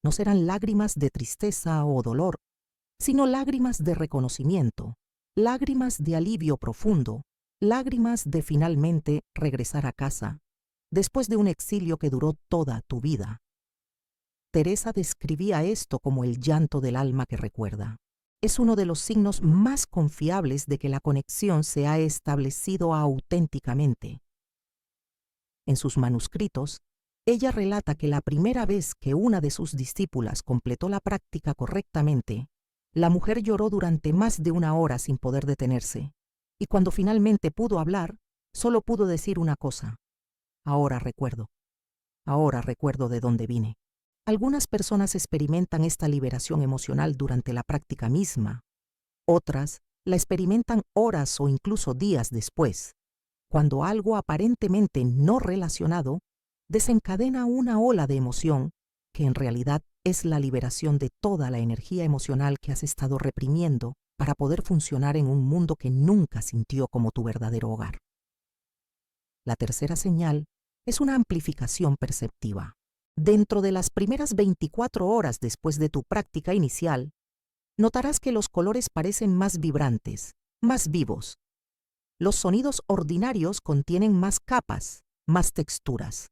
No serán lágrimas de tristeza o dolor, sino lágrimas de reconocimiento, lágrimas de alivio profundo, lágrimas de finalmente regresar a casa, después de un exilio que duró toda tu vida. Teresa describía esto como el llanto del alma que recuerda. Es uno de los signos más confiables de que la conexión se ha establecido auténticamente. En sus manuscritos, ella relata que la primera vez que una de sus discípulas completó la práctica correctamente, la mujer lloró durante más de una hora sin poder detenerse, y cuando finalmente pudo hablar, solo pudo decir una cosa: ahora recuerdo de dónde vine. Algunas personas experimentan esta liberación emocional durante la práctica misma. Otras la experimentan horas o incluso días después, cuando algo aparentemente no relacionado desencadena una ola de emoción que en realidad es la liberación de toda la energía emocional que has estado reprimiendo para poder funcionar en un mundo que nunca sintió como tu verdadero hogar. La tercera señal es una amplificación perceptiva. Dentro de las primeras 24 horas después de tu práctica inicial, notarás que los colores parecen más vibrantes, más vivos. Los sonidos ordinarios contienen más capas, más texturas.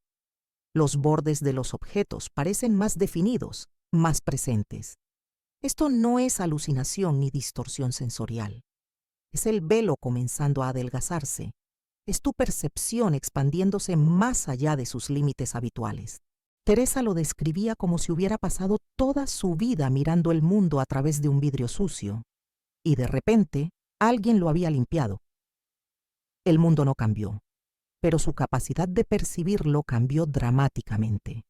Los bordes de los objetos parecen más definidos, más presentes. Esto no es alucinación ni distorsión sensorial. Es el velo comenzando a adelgazarse. Es tu percepción expandiéndose más allá de sus límites habituales. Teresa lo describía como si hubiera pasado toda su vida mirando el mundo a través de un vidrio sucio, y de repente alguien lo había limpiado. El mundo no cambió, pero su capacidad de percibirlo cambió dramáticamente.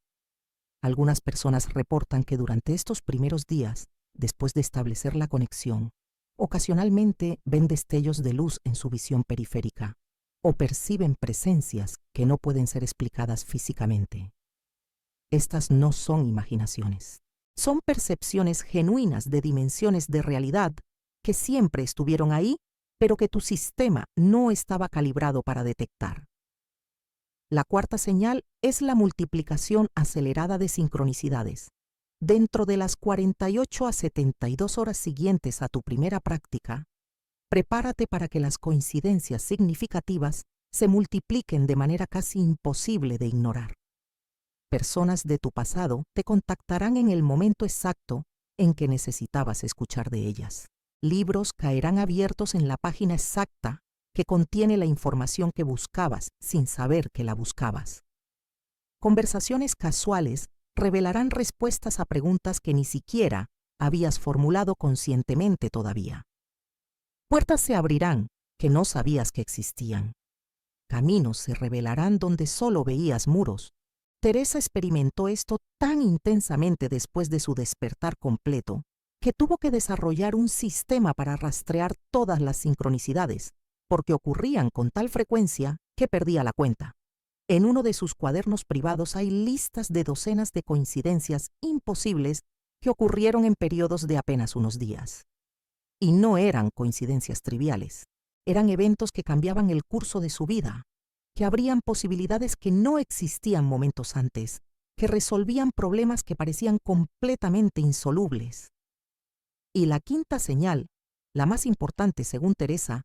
Algunas personas reportan que durante estos primeros días, después de establecer la conexión, ocasionalmente ven destellos de luz en su visión periférica o perciben presencias que no pueden ser explicadas físicamente. Estas no son imaginaciones. Son percepciones genuinas de dimensiones de realidad que siempre estuvieron ahí, pero que tu sistema no estaba calibrado para detectar. La cuarta señal es la multiplicación acelerada de sincronicidades. Dentro de las 48 a 72 horas siguientes a tu primera práctica, prepárate para que las coincidencias significativas se multipliquen de manera casi imposible de ignorar. Personas de tu pasado te contactarán en el momento exacto en que necesitabas escuchar de ellas. Libros caerán abiertos en la página exacta que contiene la información que buscabas sin saber que la buscabas. Conversaciones casuales revelarán respuestas a preguntas que ni siquiera habías formulado conscientemente todavía. Puertas se abrirán que no sabías que existían. Caminos se revelarán donde solo veías muros. Teresa experimentó esto tan intensamente después de su despertar completo que tuvo que desarrollar un sistema para rastrear todas las sincronicidades, porque ocurrían con tal frecuencia que perdía la cuenta. En uno de sus cuadernos privados hay listas de docenas de coincidencias imposibles que ocurrieron en periodos de apenas unos días. Y no eran coincidencias triviales, eran eventos que cambiaban el curso de su vida, que abrían posibilidades que no existían momentos antes, que resolvían problemas que parecían completamente insolubles. Y la quinta señal, la más importante según Teresa,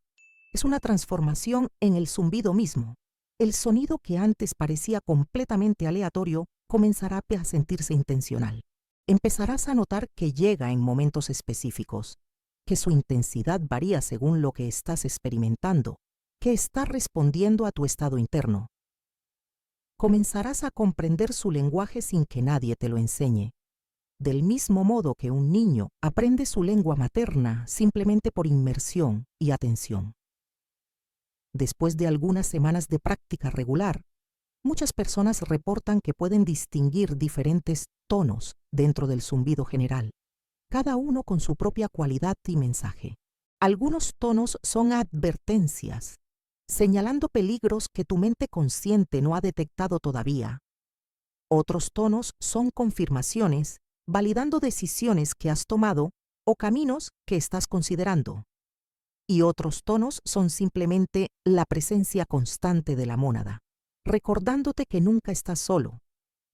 es una transformación en el zumbido mismo. El sonido que antes parecía completamente aleatorio comenzará a sentirse intencional. Empezarás a notar que llega en momentos específicos, que su intensidad varía según lo que estás experimentando, que está respondiendo a tu estado interno. Comenzarás a comprender su lenguaje sin que nadie te lo enseñe, del mismo modo que un niño aprende su lengua materna simplemente por inmersión y atención. Después de algunas semanas de práctica regular, muchas personas reportan que pueden distinguir diferentes tonos dentro del zumbido general, cada uno con su propia cualidad y mensaje. Algunos tonos son advertencias, señalando peligros que tu mente consciente no ha detectado todavía. Otros tonos son confirmaciones, validando decisiones que has tomado o caminos que estás considerando. Y otros tonos son simplemente la presencia constante de la mónada, recordándote que nunca estás solo,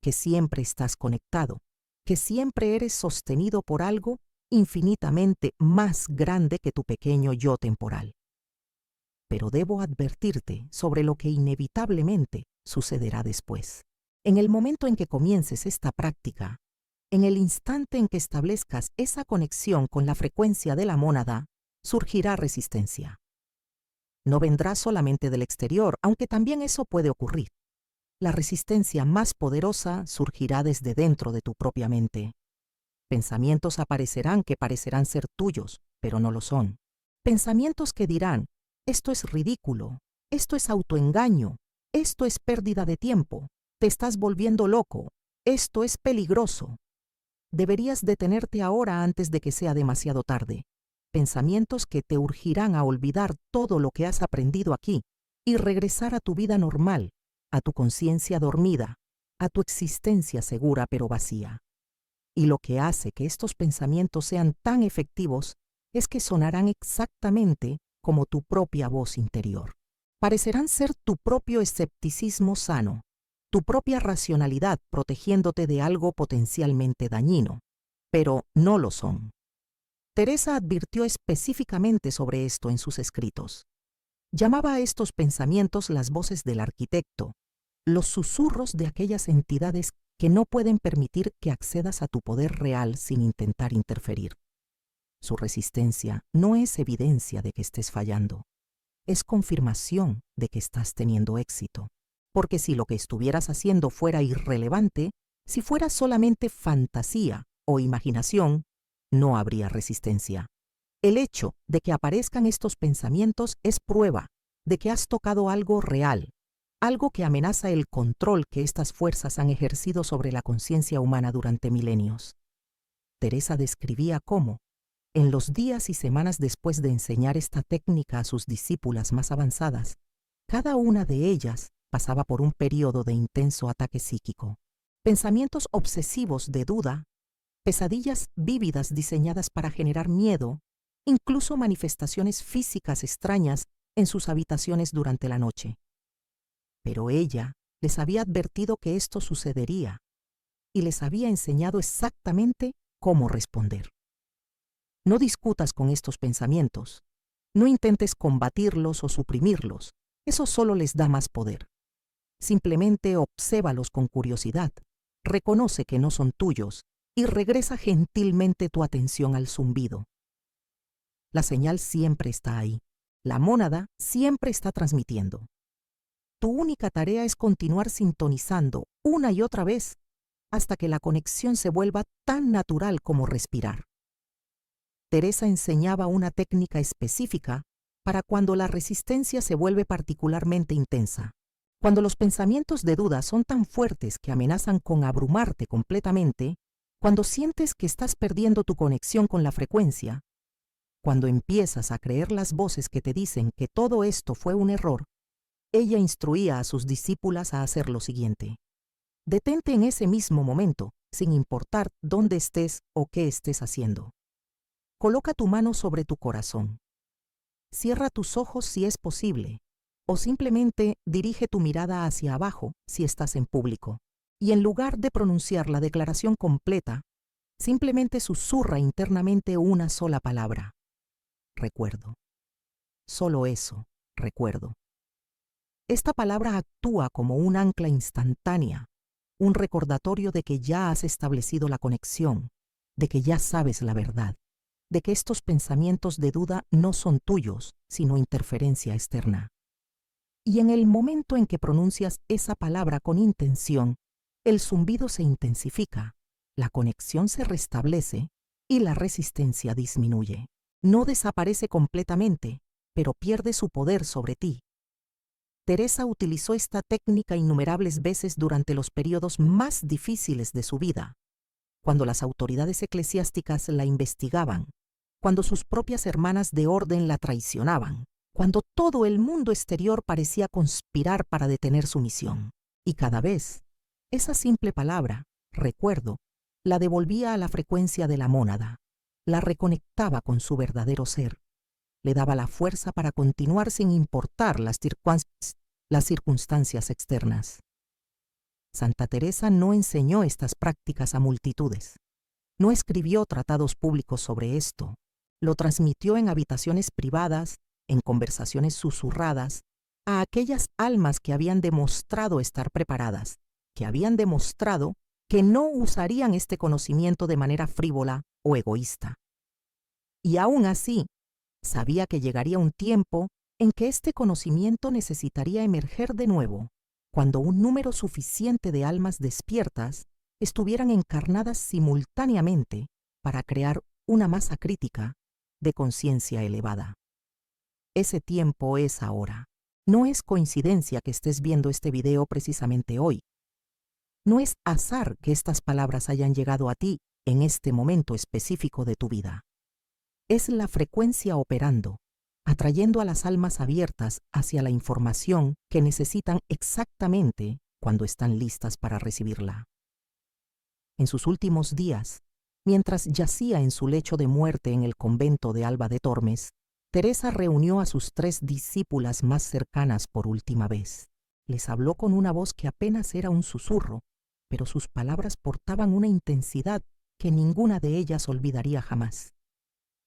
que siempre estás conectado, que siempre eres sostenido por algo infinitamente más grande que tu pequeño yo temporal. Pero debo advertirte sobre lo que inevitablemente sucederá después. En el momento en que comiences esta práctica, en el instante en que establezcas esa conexión con la frecuencia de la mónada, surgirá resistencia. No vendrá solamente del exterior, aunque también eso puede ocurrir. La resistencia más poderosa surgirá desde dentro de tu propia mente. Pensamientos aparecerán que parecerán ser tuyos, pero no lo son. Pensamientos que dirán, esto es ridículo, esto es autoengaño, esto es pérdida de tiempo, te estás volviendo loco, esto es peligroso. Deberías detenerte ahora antes de que sea demasiado tarde. Pensamientos que te urgirán a olvidar todo lo que has aprendido aquí y regresar a tu vida normal, a tu conciencia dormida, a tu existencia segura pero vacía. Y lo que hace que estos pensamientos sean tan efectivos es que sonarán exactamente como tu propia voz interior. Parecerán ser tu propio escepticismo sano, tu propia racionalidad protegiéndote de algo potencialmente dañino, pero no lo son. Teresa advirtió específicamente sobre esto en sus escritos. Llamaba a estos pensamientos las voces del arquitecto, los susurros de aquellas entidades que no pueden permitir que accedas a tu poder real sin intentar interferir. Su resistencia no es evidencia de que estés fallando, es confirmación de que estás teniendo éxito. Porque si lo que estuvieras haciendo fuera irrelevante, si fuera solamente fantasía o imaginación, no habría resistencia. El hecho de que aparezcan estos pensamientos es prueba de que has tocado algo real, algo que amenaza el control que estas fuerzas han ejercido sobre la conciencia humana durante milenios. Teresa describía cómo, en los días y semanas después de enseñar esta técnica a sus discípulas más avanzadas, cada una de ellas pasaba por un período de intenso ataque psíquico. Pensamientos obsesivos de duda, pesadillas vívidas diseñadas para generar miedo, incluso manifestaciones físicas extrañas en sus habitaciones durante la noche. Pero ella les había advertido que esto sucedería y les había enseñado exactamente cómo responder. No discutas con estos pensamientos, no intentes combatirlos o suprimirlos, eso solo les da más poder. Simplemente obsérvalos con curiosidad, reconoce que no son tuyos y regresa gentilmente tu atención al zumbido. La señal siempre está ahí, la mónada siempre está transmitiendo. Tu única tarea es continuar sintonizando una y otra vez hasta que la conexión se vuelva tan natural como respirar. Teresa enseñaba una técnica específica para cuando la resistencia se vuelve particularmente intensa. Cuando los pensamientos de duda son tan fuertes que amenazan con abrumarte completamente, cuando sientes que estás perdiendo tu conexión con la frecuencia, cuando empiezas a creer las voces que te dicen que todo esto fue un error, ella instruía a sus discípulas a hacer lo siguiente. Detente en ese mismo momento, sin importar dónde estés o qué estés haciendo. Coloca tu mano sobre tu corazón. Cierra tus ojos si es posible, o simplemente dirige tu mirada hacia abajo si estás en público. Y en lugar de pronunciar la declaración completa, simplemente susurra internamente una sola palabra. Recuerdo. Solo eso, recuerdo. Esta palabra actúa como un ancla instantánea, un recordatorio de que ya has establecido la conexión, de que ya sabes la verdad, de que estos pensamientos de duda no son tuyos, sino interferencia externa. Y en el momento en que pronuncias esa palabra con intención, el zumbido se intensifica, la conexión se restablece y la resistencia disminuye. No desaparece completamente, pero pierde su poder sobre ti. Teresa utilizó esta técnica innumerables veces durante los periodos más difíciles de su vida, cuando las autoridades eclesiásticas la investigaban, cuando sus propias hermanas de orden la traicionaban, cuando todo el mundo exterior parecía conspirar para detener su misión. Y cada vez, esa simple palabra, recuerdo, la devolvía a la frecuencia de la mónada, la reconectaba con su verdadero ser, le daba la fuerza para continuar sin importar las circunstancias externas. Santa Teresa no enseñó estas prácticas a multitudes, no escribió tratados públicos sobre esto, lo transmitió en habitaciones privadas, en conversaciones susurradas, a aquellas almas que habían demostrado estar preparadas, que habían demostrado que no usarían este conocimiento de manera frívola o egoísta. Y aún así, sabía que llegaría un tiempo en que este conocimiento necesitaría emerger de nuevo, cuando un número suficiente de almas despiertas estuvieran encarnadas simultáneamente para crear una masa crítica de conciencia elevada. Ese tiempo es ahora. No es coincidencia que estés viendo este video precisamente hoy. No es azar que estas palabras hayan llegado a ti en este momento específico de tu vida. Es la frecuencia operando, atrayendo a las almas abiertas hacia la información que necesitan exactamente cuando están listas para recibirla. En sus últimos días, mientras yacía en su lecho de muerte en el convento de Alba de Tormes, Teresa reunió a sus 3 discípulas más cercanas por última vez. Les habló con una voz que apenas era un susurro, pero sus palabras portaban una intensidad que ninguna de ellas olvidaría jamás.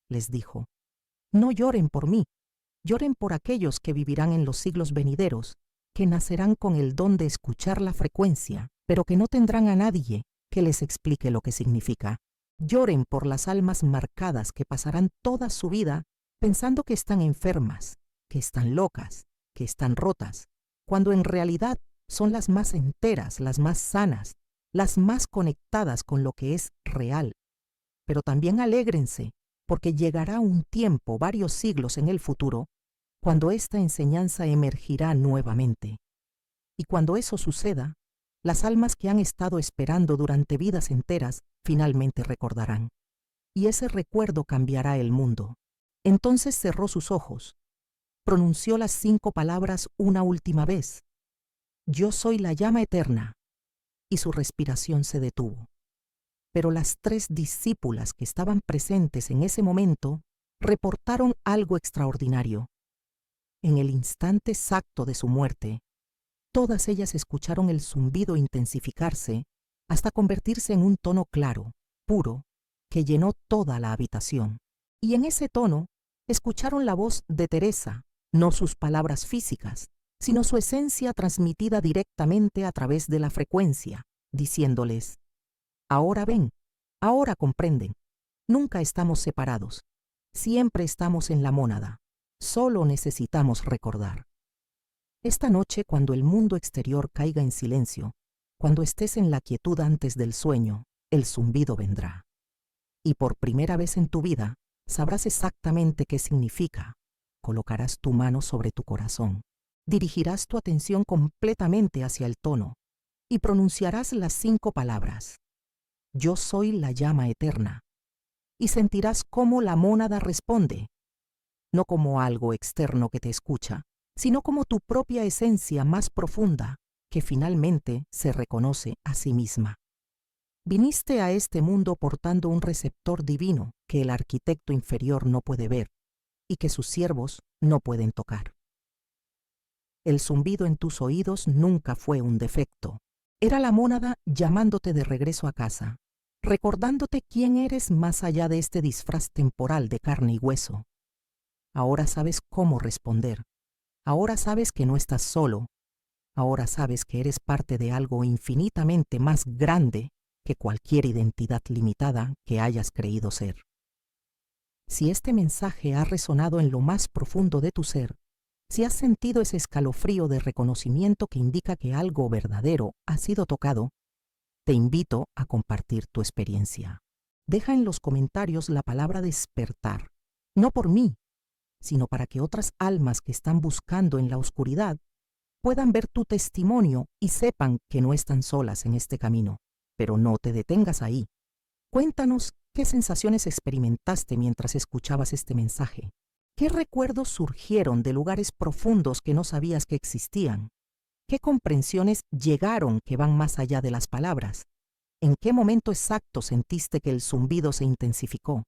Les dijo: no lloren por mí, lloren por aquellos que vivirán en los siglos venideros, que nacerán con el don de escuchar la frecuencia, pero que no tendrán a nadie que les explique lo que significa. Lloren por las almas marcadas que pasarán toda su vida pensando que están enfermas, que están locas, que están rotas, cuando en realidad son las más enteras, las más sanas, las más conectadas con lo que es real. Pero también alégrense, porque llegará un tiempo, varios siglos en el futuro, cuando esta enseñanza emergirá nuevamente. Y cuando eso suceda, las almas que han estado esperando durante vidas enteras finalmente recordarán. Y ese recuerdo cambiará el mundo. Entonces cerró sus ojos, pronunció las 5 palabras una última vez: yo soy la llama eterna, y su respiración se detuvo. Pero las 3 discípulas que estaban presentes en ese momento reportaron algo extraordinario. En el instante exacto de su muerte, todas ellas escucharon el zumbido intensificarse hasta convertirse en un tono claro, puro, que llenó toda la habitación. Y en ese tono escucharon la voz de Teresa, no sus palabras físicas, sino su esencia transmitida directamente a través de la frecuencia, diciéndoles: ahora ven, ahora comprenden, nunca estamos separados, siempre estamos en la mónada, solo necesitamos recordar. Esta noche, cuando el mundo exterior caiga en silencio, cuando estés en la quietud antes del sueño, el zumbido vendrá. Y por primera vez en tu vida, sabrás exactamente qué significa. Colocarás tu mano sobre tu corazón, dirigirás tu atención completamente hacia el tono y pronunciarás las 5 palabras: yo soy la llama eterna, y sentirás cómo la mónada responde, no como algo externo que te escucha, sino como tu propia esencia más profunda, que finalmente se reconoce a sí misma. Viniste a este mundo portando un receptor divino que el arquitecto inferior no puede ver y que sus siervos no pueden tocar. El zumbido en tus oídos nunca fue un defecto. Era la mónada llamándote de regreso a casa, recordándote quién eres más allá de este disfraz temporal de carne y hueso. Ahora sabes cómo responder. Ahora sabes que no estás solo. Ahora sabes que eres parte de algo infinitamente más grande que cualquier identidad limitada que hayas creído ser. Si este mensaje ha resonado en lo más profundo de tu ser, si has sentido ese escalofrío de reconocimiento que indica que algo verdadero ha sido tocado, te invito a compartir tu experiencia. Deja en los comentarios la palabra despertar, no por mí, sino para que otras almas que están buscando en la oscuridad puedan ver tu testimonio y sepan que no están solas en este camino. Pero no te detengas ahí. Cuéntanos qué sensaciones experimentaste mientras escuchabas este mensaje. ¿Qué recuerdos surgieron de lugares profundos que no sabías que existían? ¿Qué comprensiones llegaron que van más allá de las palabras? ¿En qué momento exacto sentiste que el zumbido se intensificó?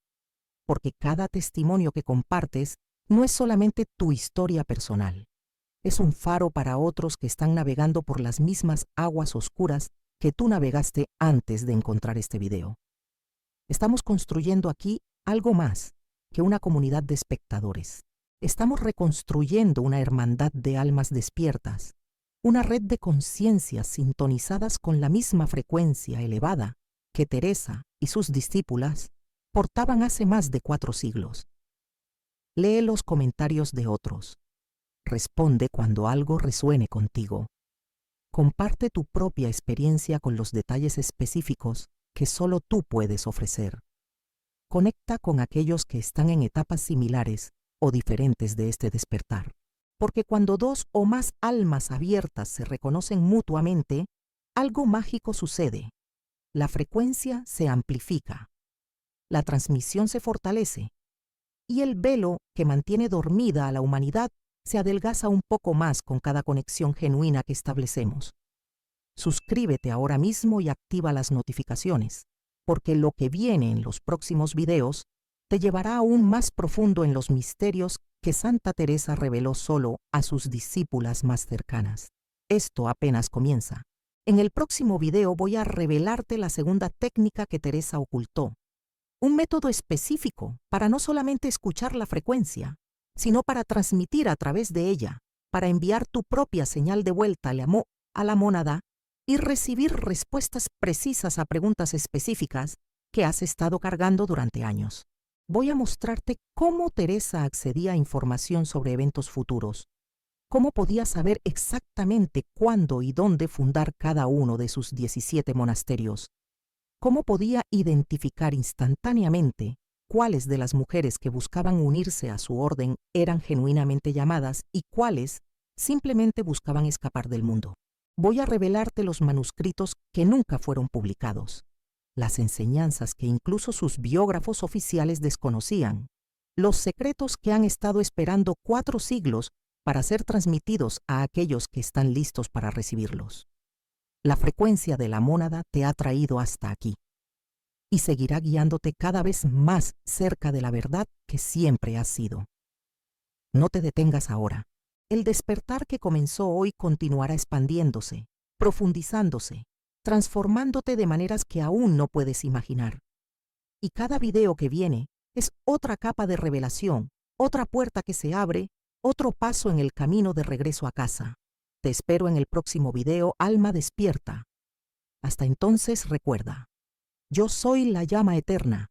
Porque cada testimonio que compartes no es solamente tu historia personal. Es un faro para otros que están navegando por las mismas aguas oscuras que tú navegaste antes de encontrar este video. Estamos construyendo aquí algo más que una comunidad de espectadores. Estamos reconstruyendo una hermandad de almas despiertas, una red de conciencias sintonizadas con la misma frecuencia elevada que Teresa y sus discípulas portaban hace más de 4 siglos. Lee los comentarios de otros. Responde cuando algo resuene contigo. Comparte tu propia experiencia con los detalles específicos que solo tú puedes ofrecer. Conecta con aquellos que están en etapas similares o diferentes de este despertar. Porque cuando 2 o más almas abiertas se reconocen mutuamente, algo mágico sucede. La frecuencia se amplifica, la transmisión se fortalece y el velo que mantiene dormida a la humanidad se adelgaza un poco más con cada conexión genuina que establecemos. Suscríbete ahora mismo y activa las notificaciones, porque lo que viene en los próximos videos te llevará aún más profundo en los misterios que Santa Teresa reveló solo a sus discípulas más cercanas. Esto apenas comienza. En el próximo video voy a revelarte la segunda técnica que Teresa ocultó. Un método específico para no solamente escuchar la frecuencia, sino para transmitir a través de ella, para enviar tu propia señal de vuelta a la mónada y recibir respuestas precisas a preguntas específicas que has estado cargando durante años. Voy a mostrarte cómo Teresa accedía a información sobre eventos futuros, cómo podía saber exactamente cuándo y dónde fundar cada uno de sus 17 monasterios, cómo podía identificar instantáneamente cuáles de las mujeres que buscaban unirse a su orden eran genuinamente llamadas y cuáles simplemente buscaban escapar del mundo. Voy a revelarte los manuscritos que nunca fueron publicados, las enseñanzas que incluso sus biógrafos oficiales desconocían, los secretos que han estado esperando 4 siglos para ser transmitidos a aquellos que están listos para recibirlos. La frecuencia de la mónada te ha traído hasta aquí y seguirá guiándote cada vez más cerca de la verdad que siempre has sido. No te detengas ahora. El despertar que comenzó hoy continuará expandiéndose, profundizándose, transformándote de maneras que aún no puedes imaginar. Y cada video que viene es otra capa de revelación, otra puerta que se abre, otro paso en el camino de regreso a casa. Te espero en el próximo video, alma despierta. Hasta entonces recuerda, yo soy la llama eterna